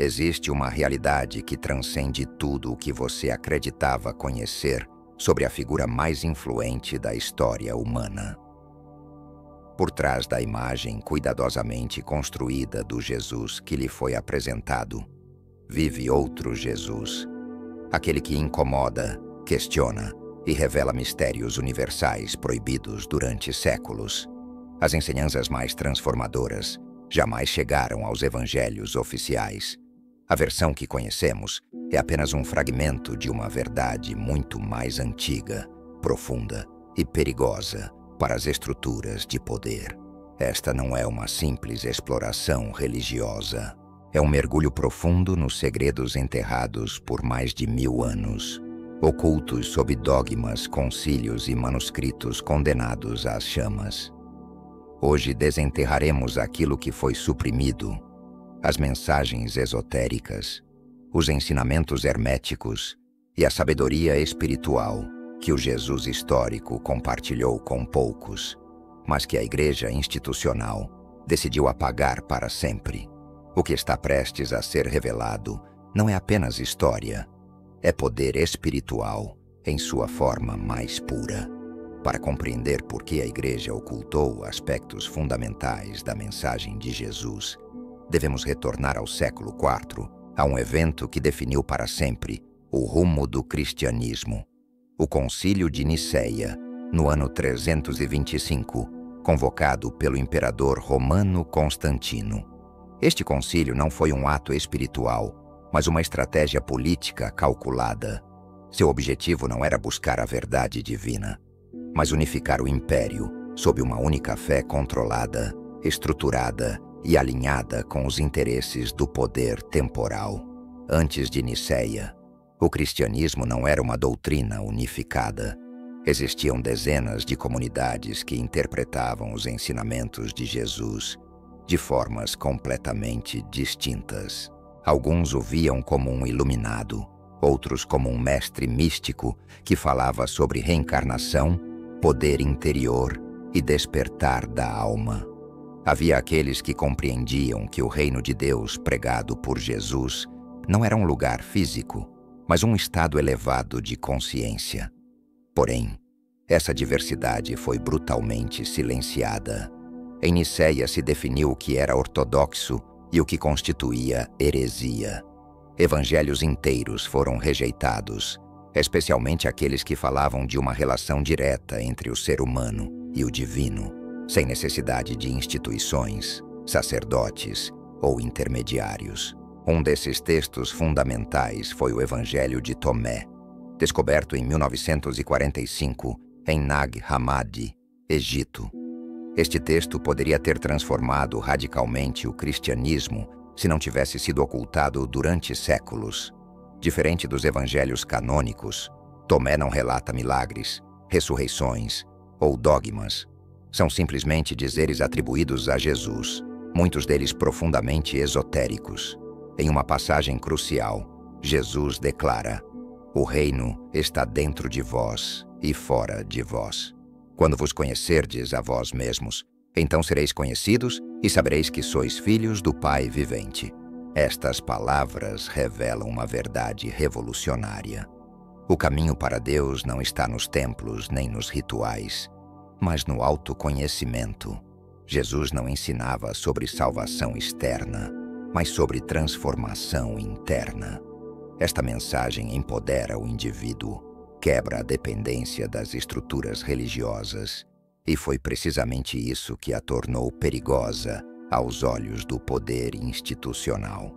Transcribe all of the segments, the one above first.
Existe uma realidade que transcende tudo o que você acreditava conhecer sobre a figura mais influente da história humana. Por trás da imagem cuidadosamente construída do Jesus que lhe foi apresentado, vive outro Jesus, aquele que incomoda, questiona e revela mistérios universais proibidos durante séculos. As ensinanças mais transformadoras jamais chegaram aos evangelhos oficiais. A versão que conhecemos é apenas um fragmento de uma verdade muito mais antiga, profunda e perigosa para as estruturas de poder. Esta não é uma simples exploração religiosa. É um mergulho profundo nos segredos enterrados por mais de 1000 anos, ocultos sob dogmas, concílios e manuscritos condenados às chamas. Hoje desenterraremos aquilo que foi suprimido, as mensagens esotéricas, os ensinamentos herméticos e a sabedoria espiritual que o Jesus histórico compartilhou com poucos, mas que a Igreja institucional decidiu apagar para sempre. O que está prestes a ser revelado não é apenas história, é poder espiritual em sua forma mais pura. Para compreender por que a Igreja ocultou aspectos fundamentais da mensagem de Jesus, devemos retornar ao século IV, a um evento que definiu para sempre o rumo do cristianismo. O Concílio de Nicéia, no ano 325, convocado pelo imperador romano Constantino. Este concílio não foi um ato espiritual, mas uma estratégia política calculada. Seu objetivo não era buscar a verdade divina, mas unificar o império sob uma única fé controlada, estruturada e alinhada com os interesses do poder temporal. Antes de Nicéia, o cristianismo não era uma doutrina unificada. Existiam dezenas de comunidades que interpretavam os ensinamentos de Jesus de formas completamente distintas. Alguns o viam como um iluminado, outros como um mestre místico que falava sobre reencarnação, poder interior e despertar da alma. Havia aqueles que compreendiam que o reino de Deus pregado por Jesus não era um lugar físico, mas um estado elevado de consciência. Porém, essa diversidade foi brutalmente silenciada. Em Nicéia se definiu o que era ortodoxo e o que constituía heresia. Evangelhos inteiros foram rejeitados, especialmente aqueles que falavam de uma relação direta entre o ser humano e o divino, sem necessidade de instituições, sacerdotes ou intermediários. Um desses textos fundamentais foi o Evangelho de Tomé, descoberto em 1945 em Nag Hammadi, Egito. Este texto poderia ter transformado radicalmente o cristianismo se não tivesse sido ocultado durante séculos. Diferente dos evangelhos canônicos, Tomé não relata milagres, ressurreições ou dogmas. São simplesmente dizeres atribuídos a Jesus, muitos deles profundamente esotéricos. Em uma passagem crucial, Jesus declara: "O reino está dentro de vós e fora de vós. Quando vos conhecerdes a vós mesmos, então sereis conhecidos e sabereis que sois filhos do Pai vivente." Estas palavras revelam uma verdade revolucionária. O caminho para Deus não está nos templos nem nos rituais, mas no autoconhecimento. Jesus não ensinava sobre salvação externa, mas sobre transformação interna. Esta mensagem empodera o indivíduo, quebra a dependência das estruturas religiosas, e foi precisamente isso que a tornou perigosa aos olhos do poder institucional.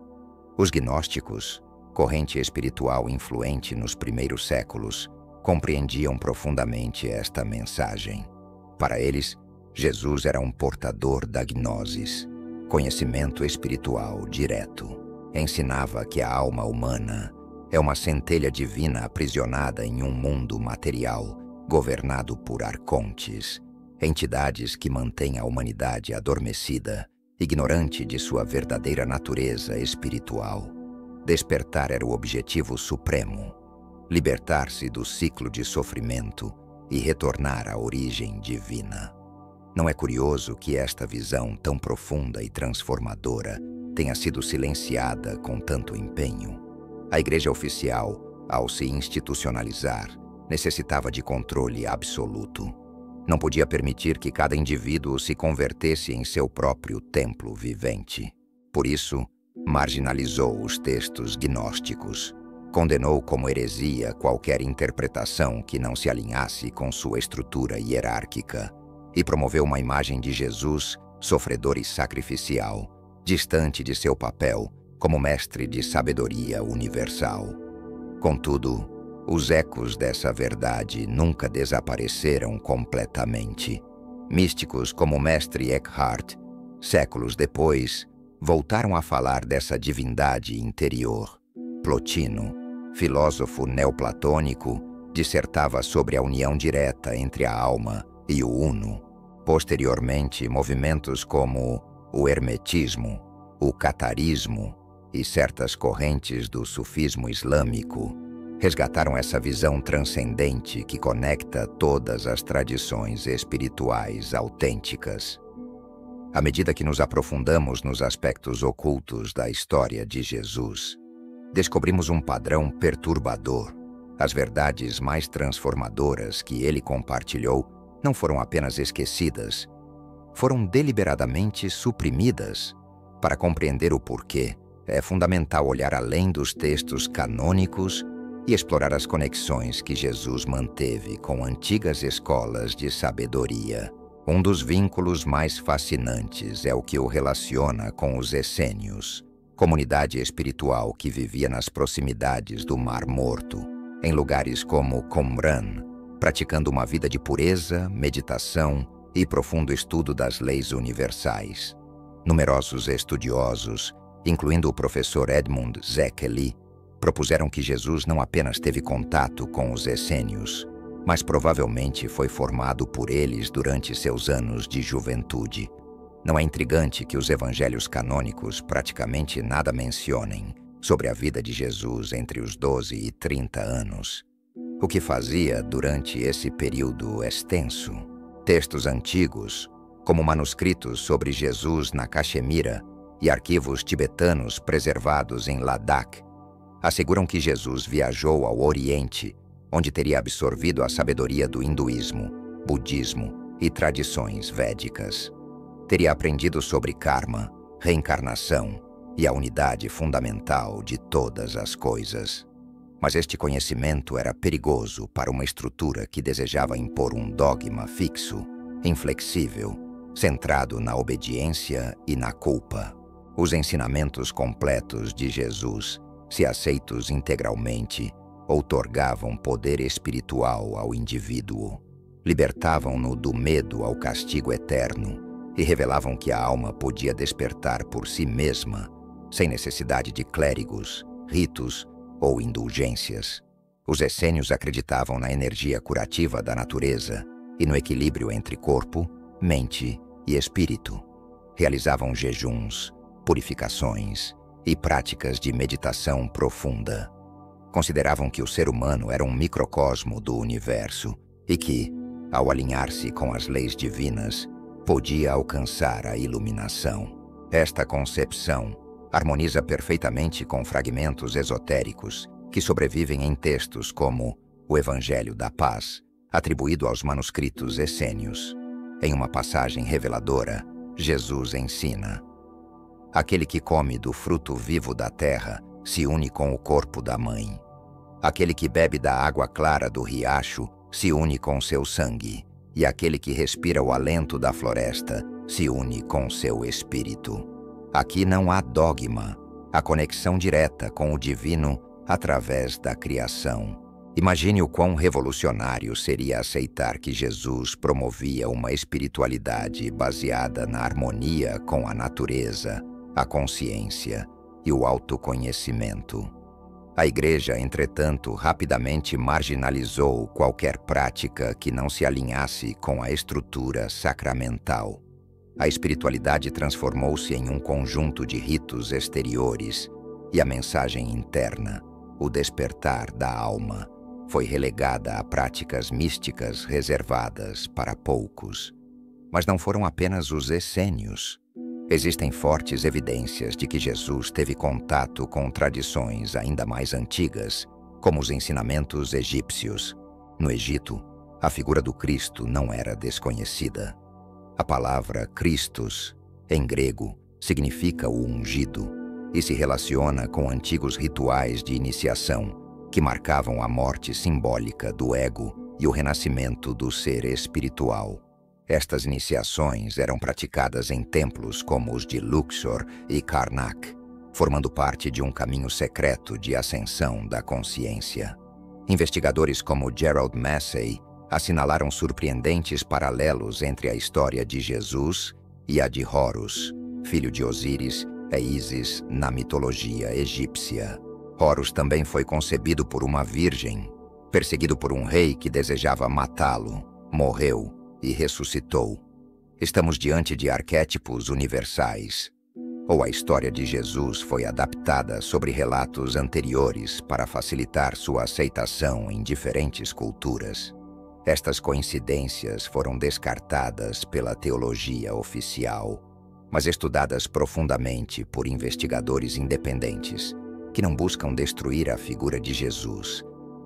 Os gnósticos, corrente espiritual influente nos primeiros séculos, compreendiam profundamente esta mensagem. Para eles, Jesus era um portador da gnosis, conhecimento espiritual direto. Ensinava que a alma humana é uma centelha divina aprisionada em um mundo material, governado por arcontes, entidades que mantêm a humanidade adormecida, ignorante de sua verdadeira natureza espiritual. Despertar era o objetivo supremo, libertar-se do ciclo de sofrimento e retornar à origem divina. Não é curioso que esta visão tão profunda e transformadora tenha sido silenciada com tanto empenho. A igreja oficial, ao se institucionalizar, necessitava de controle absoluto. Não podia permitir que cada indivíduo se convertesse em seu próprio templo vivente. Por isso, marginalizou os textos gnósticos, condenou como heresia qualquer interpretação que não se alinhasse com sua estrutura hierárquica e promoveu uma imagem de Jesus sofredor e sacrificial, distante de seu papel como mestre de sabedoria universal. Contudo, os ecos dessa verdade nunca desapareceram completamente. Místicos como o mestre Eckhart, séculos depois, voltaram a falar dessa divindade interior. Plotino, filósofo neoplatônico, dissertava sobre a união direta entre a alma e o uno. Posteriormente, movimentos como o hermetismo, o catarismo e certas correntes do sufismo islâmico resgataram essa visão transcendente que conecta todas as tradições espirituais autênticas. À medida que nos aprofundamos nos aspectos ocultos da história de Jesus, descobrimos um padrão perturbador. As verdades mais transformadoras que ele compartilhou não foram apenas esquecidas, foram deliberadamente suprimidas. Para compreender o porquê, é fundamental olhar além dos textos canônicos e explorar as conexões que Jesus manteve com antigas escolas de sabedoria. Um dos vínculos mais fascinantes é o que o relaciona com os essênios, comunidade espiritual que vivia nas proximidades do Mar Morto, em lugares como Qumran, praticando uma vida de pureza, meditação e profundo estudo das leis universais. Numerosos estudiosos, incluindo o professor Edmund Zekeli, propuseram que Jesus não apenas teve contato com os essênios, mas provavelmente foi formado por eles durante seus anos de juventude. Não é intrigante que os evangelhos canônicos praticamente nada mencionem sobre a vida de Jesus entre os 12 e 30 anos? O que fazia durante esse período extenso? Textos antigos, como manuscritos sobre Jesus na Caxemira e arquivos tibetanos preservados em Ladakh, asseguram que Jesus viajou ao Oriente, onde teria absorvido a sabedoria do hinduísmo, budismo e tradições védicas. Teria aprendido sobre karma, reencarnação e a unidade fundamental de todas as coisas. Mas este conhecimento era perigoso para uma estrutura que desejava impor um dogma fixo, inflexível, centrado na obediência e na culpa. Os ensinamentos completos de Jesus, se aceitos integralmente, outorgavam poder espiritual ao indivíduo, libertavam-no do medo ao castigo eterno e revelavam que a alma podia despertar por si mesma, sem necessidade de clérigos, ritos ou indulgências. Os essênios acreditavam na energia curativa da natureza e no equilíbrio entre corpo, mente e espírito. Realizavam jejuns, purificações e práticas de meditação profunda. Consideravam que o ser humano era um microcosmo do universo e que, ao alinhar-se com as leis divinas, podia alcançar a iluminação. Esta concepção harmoniza perfeitamente com fragmentos esotéricos que sobrevivem em textos como o Evangelho da Paz, atribuído aos manuscritos essênios. Em uma passagem reveladora, Jesus ensina: aquele que come do fruto vivo da terra se une com o corpo da mãe. Aquele que bebe da água clara do riacho se une com seu sangue, e aquele que respira o alento da floresta se une com seu espírito. Aqui não há dogma, há conexão direta com o divino através da criação. Imagine o quão revolucionário seria aceitar que Jesus promovia uma espiritualidade baseada na harmonia com a natureza, a consciência e o autoconhecimento. A Igreja, entretanto, rapidamente marginalizou qualquer prática que não se alinhasse com a estrutura sacramental. A espiritualidade transformou-se em um conjunto de ritos exteriores e a mensagem interna, o despertar da alma, foi relegada a práticas místicas reservadas para poucos. Mas não foram apenas os essênios. Existem fortes evidências de que Jesus teve contato com tradições ainda mais antigas, como os ensinamentos egípcios. No Egito, a figura do Cristo não era desconhecida. A palavra Christos, em grego, significa o ungido e se relaciona com antigos rituais de iniciação que marcavam a morte simbólica do ego e o renascimento do ser espiritual. Estas iniciações eram praticadas em templos como os de Luxor e Karnak, formando parte de um caminho secreto de ascensão da consciência. Investigadores como Gerald Massey assinalaram surpreendentes paralelos entre a história de Jesus e a de Horus, filho de Osíris e Ísis na mitologia egípcia. Horus também foi concebido por uma virgem, perseguido por um rei que desejava matá-lo, morreu e ressuscitou. Estamos diante de arquétipos universais. Ou a história de Jesus foi adaptada sobre relatos anteriores para facilitar sua aceitação em diferentes culturas. Estas coincidências foram descartadas pela teologia oficial, mas estudadas profundamente por investigadores independentes, que não buscam destruir a figura de Jesus,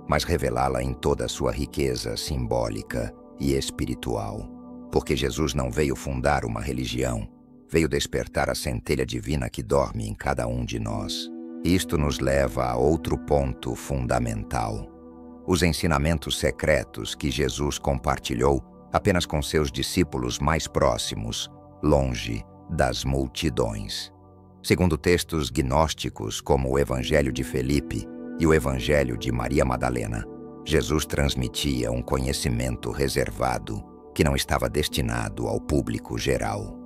mas revelá-la em toda a sua riqueza simbólica e espiritual. Porque Jesus não veio fundar uma religião, veio despertar a centelha divina que dorme em cada um de nós. Isto nos leva a outro ponto fundamental: os ensinamentos secretos que Jesus compartilhou apenas com seus discípulos mais próximos, longe das multidões. Segundo textos gnósticos como o Evangelho de Felipe e o Evangelho de Maria Madalena, Jesus transmitia um conhecimento reservado que não estava destinado ao público geral.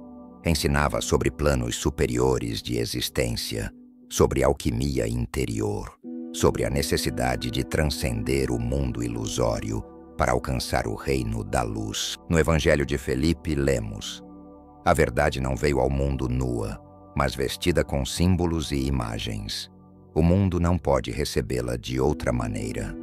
Ensinava sobre planos superiores de existência, sobre alquimia interior, sobre a necessidade de transcender o mundo ilusório para alcançar o reino da luz. No Evangelho de Felipe, lemos: a verdade não veio ao mundo nua, mas vestida com símbolos e imagens. O mundo não pode recebê-la de outra maneira.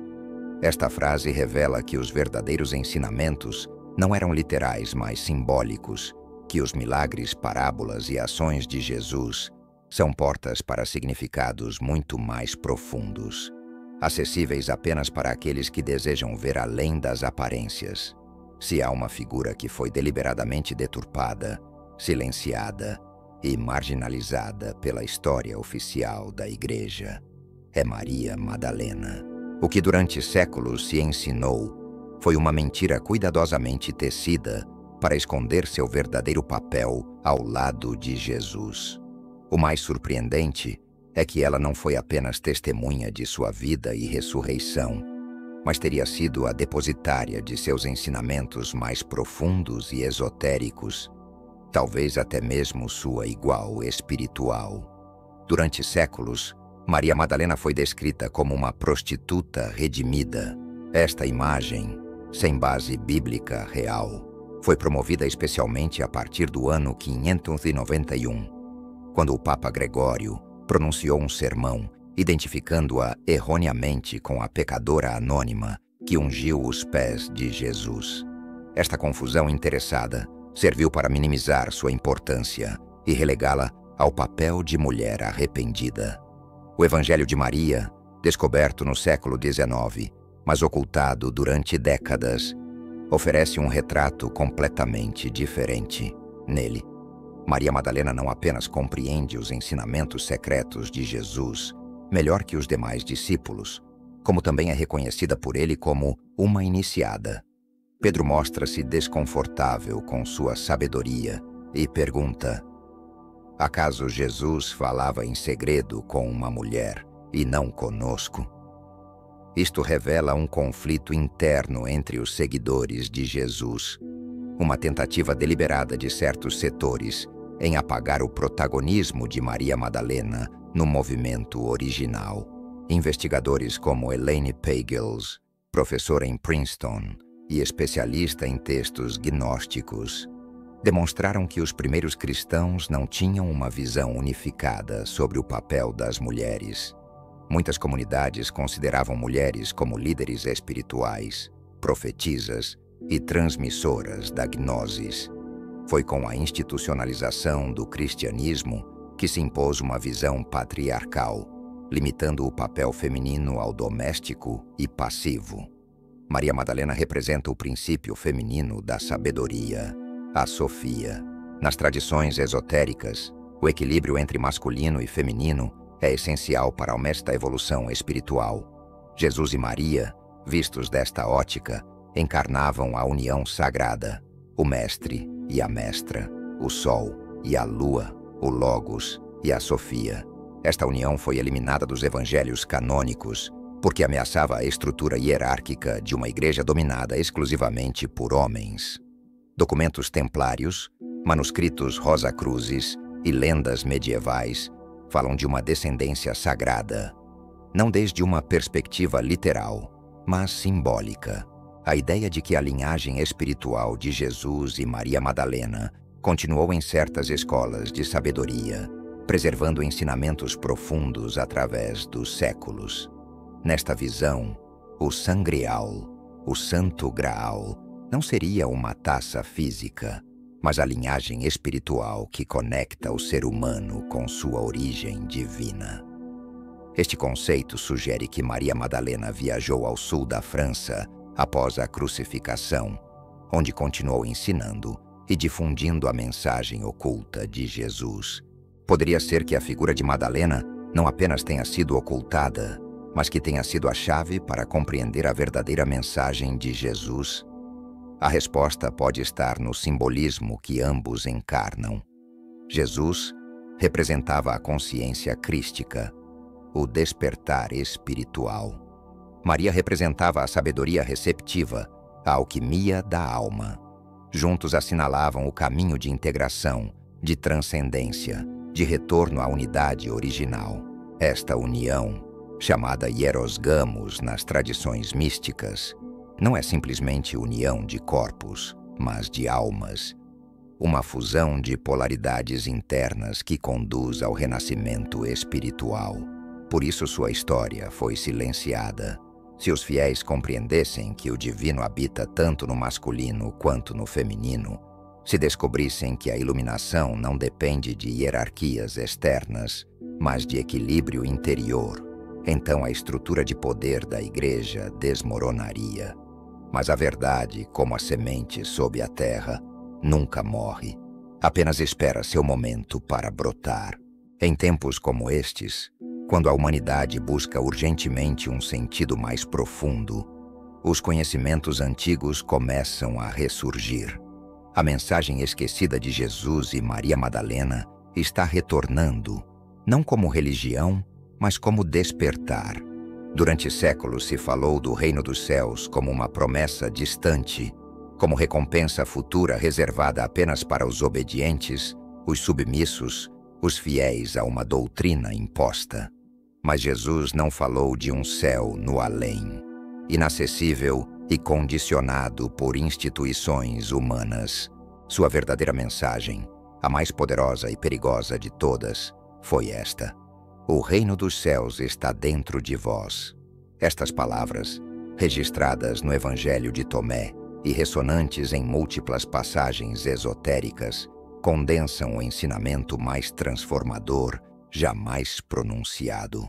Esta frase revela que os verdadeiros ensinamentos não eram literais, mas simbólicos, que os milagres, parábolas e ações de Jesus são portas para significados muito mais profundos, acessíveis apenas para aqueles que desejam ver além das aparências. Se há uma figura que foi deliberadamente deturpada, silenciada e marginalizada pela história oficial da Igreja, é Maria Madalena. O que durante séculos se ensinou foi uma mentira cuidadosamente tecida para esconder seu verdadeiro papel ao lado de Jesus. O mais surpreendente é que ela não foi apenas testemunha de sua vida e ressurreição, mas teria sido a depositária de seus ensinamentos mais profundos e esotéricos, talvez até mesmo sua igual espiritual. Durante séculos, Maria Madalena foi descrita como uma prostituta redimida. Esta imagem, sem base bíblica real, foi promovida especialmente a partir do ano 591, quando o Papa Gregório pronunciou um sermão identificando-a erroneamente com a pecadora anônima que ungiu os pés de Jesus. Esta confusão interessada serviu para minimizar sua importância e relegá-la ao papel de mulher arrependida. O Evangelho de Maria, descoberto no século XIX, mas ocultado durante décadas, oferece um retrato completamente diferente. Nele, Maria Madalena não apenas compreende os ensinamentos secretos de Jesus melhor que os demais discípulos, como também é reconhecida por ele como uma iniciada. Pedro mostra-se desconfortável com sua sabedoria e pergunta: acaso Jesus falava em segredo com uma mulher e não conosco? Isto revela um conflito interno entre os seguidores de Jesus, uma tentativa deliberada de certos setores em apagar o protagonismo de Maria Madalena no movimento original. Investigadores como Elaine Pagels, professora em Princeton e especialista em textos gnósticos, demonstraram que os primeiros cristãos não tinham uma visão unificada sobre o papel das mulheres. Muitas comunidades consideravam mulheres como líderes espirituais, profetisas e transmissoras da gnosis. Foi com a institucionalização do cristianismo que se impôs uma visão patriarcal, limitando o papel feminino ao doméstico e passivo. Maria Madalena representa o princípio feminino da sabedoria, a Sofia. Nas tradições esotéricas, o equilíbrio entre masculino e feminino é essencial para a honesta evolução espiritual. Jesus e Maria, vistos desta ótica, encarnavam a união sagrada, o mestre e a mestra, o sol e a lua, o Logos e a Sofia. Esta união foi eliminada dos evangelhos canônicos porque ameaçava a estrutura hierárquica de uma igreja dominada exclusivamente por homens. Documentos templários, manuscritos Rosa-Cruzes e lendas medievais falam de uma descendência sagrada, não desde uma perspectiva literal, mas simbólica. A ideia de que a linhagem espiritual de Jesus e Maria Madalena continuou em certas escolas de sabedoria, preservando ensinamentos profundos através dos séculos. Nesta visão, o sangreal, o santo graal, não seria uma taça física, mas a linhagem espiritual que conecta o ser humano com sua origem divina. Este conceito sugere que Maria Madalena viajou ao sul da França após a crucificação, onde continuou ensinando e difundindo a mensagem oculta de Jesus. Poderia ser que a figura de Madalena não apenas tenha sido ocultada, mas que tenha sido a chave para compreender a verdadeira mensagem de Jesus. A resposta pode estar no simbolismo que ambos encarnam. Jesus representava a consciência crística, o despertar espiritual. Maria representava a sabedoria receptiva, a alquimia da alma. Juntos assinalavam o caminho de integração, de transcendência, de retorno à unidade original. Esta união, chamada hierosgamos nas tradições místicas, não é simplesmente união de corpos, mas de almas. Uma fusão de polaridades internas que conduz ao renascimento espiritual. Por isso sua história foi silenciada. Se os fiéis compreendessem que o divino habita tanto no masculino quanto no feminino, se descobrissem que a iluminação não depende de hierarquias externas, mas de equilíbrio interior, então a estrutura de poder da igreja desmoronaria. Mas a verdade, como a semente sob a terra, nunca morre, apenas espera seu momento para brotar. Em tempos como estes, quando a humanidade busca urgentemente um sentido mais profundo, os conhecimentos antigos começam a ressurgir. A mensagem esquecida de Jesus e Maria Madalena está retornando, não como religião, mas como despertar. Durante séculos se falou do reino dos céus como uma promessa distante, como recompensa futura reservada apenas para os obedientes, os submissos, os fiéis a uma doutrina imposta. Mas Jesus não falou de um céu no além, inacessível e condicionado por instituições humanas. Sua verdadeira mensagem, a mais poderosa e perigosa de todas, foi esta: o reino dos céus está dentro de vós. Estas palavras, registradas no Evangelho de Tomé e ressonantes em múltiplas passagens esotéricas, condensam o ensinamento mais transformador jamais pronunciado.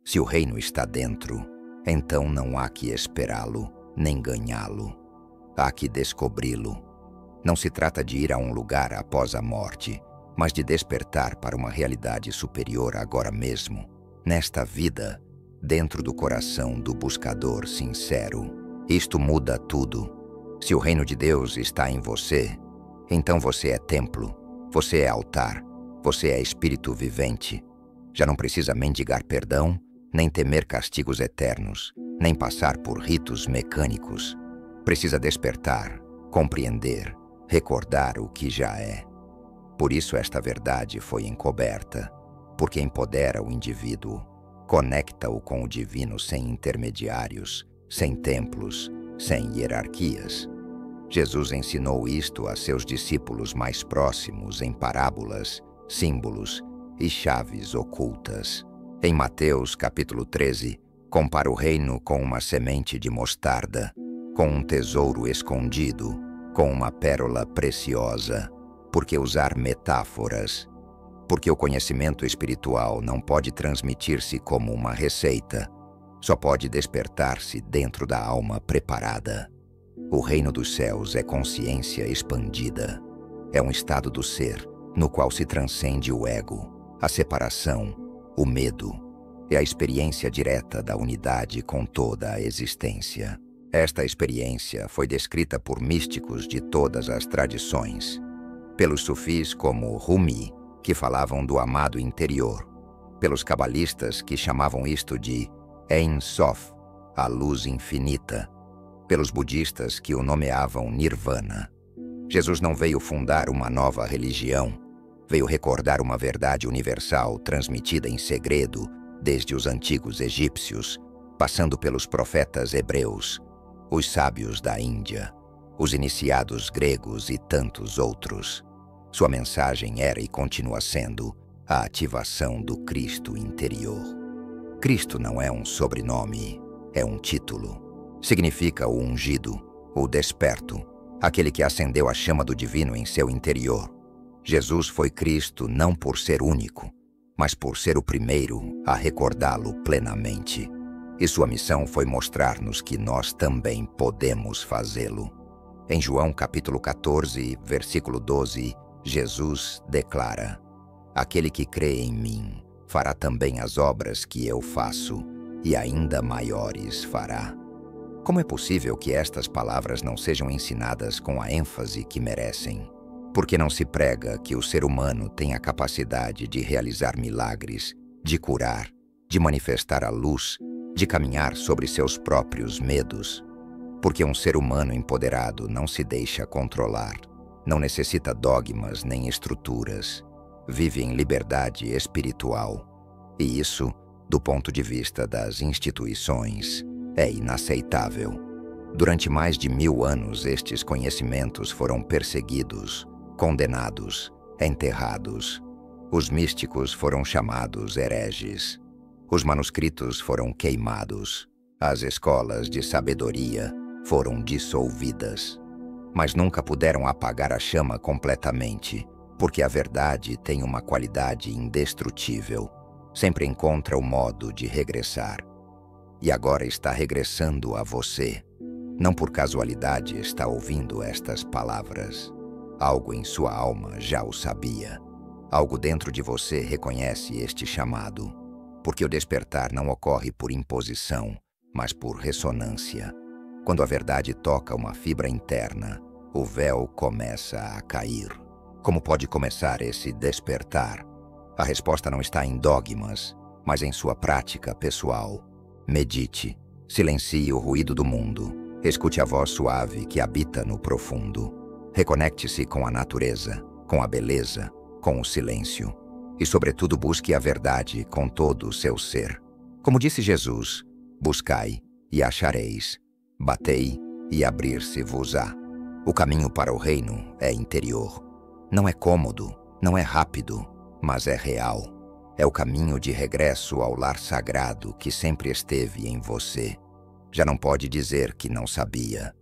Se o reino está dentro, então não há que esperá-lo, nem ganhá-lo. Há que descobri-lo. Não se trata de ir a um lugar após a morte, mas de despertar para uma realidade superior agora mesmo, nesta vida, dentro do coração do buscador sincero. Isto muda tudo. Se o reino de Deus está em você, então você é templo, você é altar, você é espírito vivente. Já não precisa mendigar perdão, nem temer castigos eternos, nem passar por ritos mecânicos. Precisa despertar, compreender, recordar o que já é. Por isso esta verdade foi encoberta, porque empodera o indivíduo, conecta-o com o divino sem intermediários, sem templos, sem hierarquias. Jesus ensinou isto a seus discípulos mais próximos em parábolas, símbolos e chaves ocultas. Em Mateus capítulo 13, compara o reino com uma semente de mostarda, com um tesouro escondido, com uma pérola preciosa. Por que usar metáforas? Porque o conhecimento espiritual não pode transmitir-se como uma receita, só pode despertar-se dentro da alma preparada. O reino dos céus é consciência expandida. É um estado do ser, no qual se transcende o ego, a separação, o medo. É a experiência direta da unidade com toda a existência. Esta experiência foi descrita por místicos de todas as tradições. Pelos sufis como Rumi, que falavam do amado interior. Pelos cabalistas, que chamavam isto de Ein Sof, a luz infinita. Pelos budistas, que o nomeavam Nirvana. Jesus não veio fundar uma nova religião, veio recordar uma verdade universal transmitida em segredo desde os antigos egípcios, passando pelos profetas hebreus, os sábios da Índia, os iniciados gregos e tantos outros. Sua mensagem era e continua sendo a ativação do Cristo interior. Cristo não é um sobrenome, é um título. Significa o ungido, o desperto, aquele que acendeu a chama do divino em seu interior. Jesus foi Cristo não por ser único, mas por ser o primeiro a recordá-lo plenamente. E sua missão foi mostrar-nos que nós também podemos fazê-lo. Em João capítulo 14, versículo 12, Jesus declara: Aquele que crê em mim fará também as obras que eu faço, e ainda maiores fará. Como é possível que estas palavras não sejam ensinadas com a ênfase que merecem? Porque não se prega que o ser humano tem a capacidade de realizar milagres, de curar, de manifestar a luz, de caminhar sobre seus próprios medos. Porque um ser humano empoderado não se deixa controlar, não necessita dogmas nem estruturas, vive em liberdade espiritual. E isso, do ponto de vista das instituições, é inaceitável. Durante mais de 1000 anos, estes conhecimentos foram perseguidos, condenados, enterrados. Os místicos foram chamados hereges. Os manuscritos foram queimados. As escolas de sabedoria foram dissolvidas. Mas nunca puderam apagar a chama completamente, porque a verdade tem uma qualidade indestrutível. Sempre encontra o modo de regressar. E agora está regressando a você. Não por casualidade está ouvindo estas palavras. Algo em sua alma já o sabia. Algo dentro de você reconhece este chamado. Porque o despertar não ocorre por imposição, mas por ressonância. Quando a verdade toca uma fibra interna, o véu começa a cair. Como pode começar esse despertar? A resposta não está em dogmas, mas em sua prática pessoal. Medite, silencie o ruído do mundo, escute a voz suave que habita no profundo. Reconecte-se com a natureza, com a beleza, com o silêncio. E, sobretudo, busque a verdade com todo o seu ser. Como disse Jesus, buscai e achareis, batei e abrir-se-vos-á. O caminho para o reino é interior. Não é cômodo, não é rápido, mas é real. É o caminho de regresso ao lar sagrado que sempre esteve em você. Já não pode dizer que não sabia.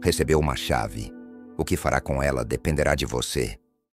Recebeu uma chave. O que fará com ela dependerá de você.